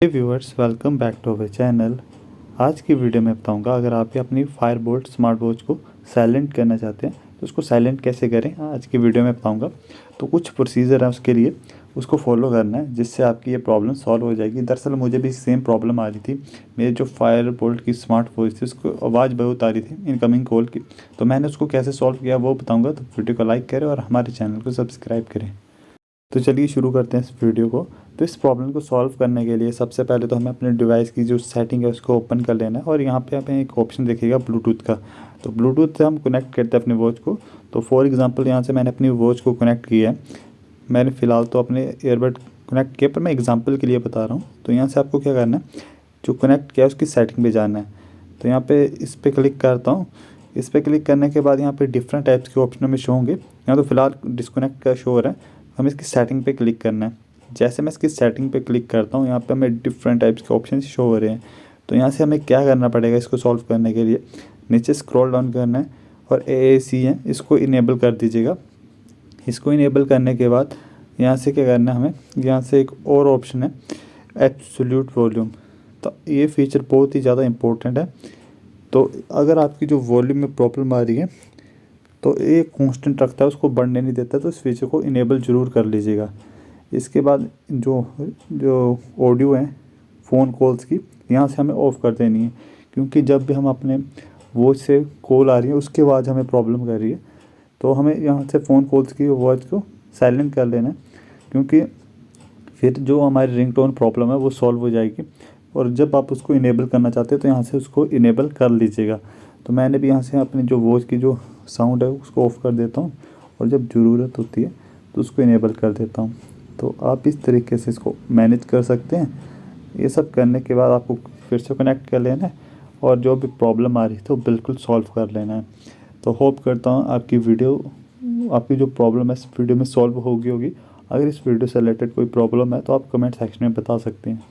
Hey viewers, welcome back to our channel. आज की video में बताऊंगा, अगर आप भी अपनी फायरबोल्ट स्मार्ट वॉच को साइलेंट करना चाहते हैं तो उसको साइलेंट कैसे करें, आज की वीडियो में बताऊंगा। तो कुछ प्रोसीजर है उसके लिए, उसको फॉलो करना है जिससे आपकी ये प्रॉब्लम सॉल्व हो जाएगी। दरअसल मुझे भी सेम प्रॉब्लम आ रही थी। मेरी जो फायरबोल्ट की स्मार्ट वॉच थी उसको आवाज़ बहुत आ रही थी इनकमिंग कॉल की, तो मैंने उसको कैसे सॉल्व किया वो बताऊँगा। तो वीडियो को लाइक करें और हमारे चैनल को सब्सक्राइब करें। तो चलिए शुरू करते हैं इस वीडियो को। तो इस प्रॉब्लम को सॉल्व करने के लिए सबसे पहले तो हमें अपने डिवाइस की जो सेटिंग है उसको ओपन कर लेना है और यहाँ पे हमें एक ऑप्शन दिखेगा ब्लूटूथ का। तो ब्लूटूथ से हम कनेक्ट करते हैं अपनी वॉच को। तो फॉर एग्जांपल यहाँ से मैंने अपनी वॉच को कनेक्ट किया है। मैंने फ़िलहाल तो अपने ईयरबड कनेक्ट किया, पर मैं एग्जाम्पल के लिए बता रहा हूँ। तो यहाँ से आपको क्या करना है, जो कनेक्ट किया है उसकी सेटिंग पर जाना है। तो यहाँ पर इस पर क्लिक करता हूँ। इस पर क्लिक करने के बाद यहाँ पे डिफरेंट टाइप्स के ऑप्शन में शो होंगे। यहाँ तो फिलहाल डिस्कनेक्ट का शो हो रहा है, हमें इसकी सेटिंग पे क्लिक करना है। जैसे मैं इसकी सेटिंग पे क्लिक करता हूँ, यहाँ पे हमें डिफरेंट टाइप्स के ऑप्शन शो हो रहे हैं। तो यहाँ से हमें क्या करना पड़ेगा इसको सॉल्व करने के लिए, नीचे स्क्रॉल डाउन करना है और AAC है इसको इनेबल कर दीजिएगा। इसको इनेबल करने के बाद यहाँ से क्या करना है, हमें यहाँ से एक और ऑप्शन है एब्सोल्यूट वॉल्यूम। तो ये फीचर बहुत ही ज़्यादा इम्पोर्टेंट है। तो अगर आपकी जो वॉल्यूम में प्रॉब्लम आ रही है तो ये कांस्टेंट रखता है, उसको बढ़ने नहीं देता, तो इस फीचर को इनेबल ज़रूर कर लीजिएगा। इसके बाद जो जो ऑडियो है फ़ोन कॉल्स की, यहाँ से हमें ऑफ़ कर देनी है, क्योंकि जब भी हम अपने वॉच से कॉल आ रही है उसके बाद हमें प्रॉब्लम कर रही है, तो हमें यहाँ से फ़ोन कॉल्स की वॉच को साइलेंट कर लेना है, क्योंकि फिर जो हमारी रिंगटोन प्रॉब्लम है वो सॉल्व हो जाएगी। और जब आप उसको इनेबल करना चाहते हैं तो यहाँ से उसको इनेबल कर लीजिएगा। तो मैंने भी यहाँ से अपनी जो वॉच की जो साउंड है उसको ऑफ़ कर देता हूँ और जब ज़रूरत होती है तो उसको इनेबल कर देता हूँ। तो आप इस तरीके से इसको मैनेज कर सकते हैं। ये सब करने के बाद आपको फिर से कनेक्ट कर लेना है और जो भी प्रॉब्लम आ रही है तो बिल्कुल सॉल्व कर लेना है। तो होप करता हूँ आपकी जो प्रॉब्लम है इस वीडियो में सॉल्व होगी। अगर इस वीडियो से रिलेटेड कोई प्रॉब्लम है तो आप कमेंट सेक्शन में बता सकते हैं।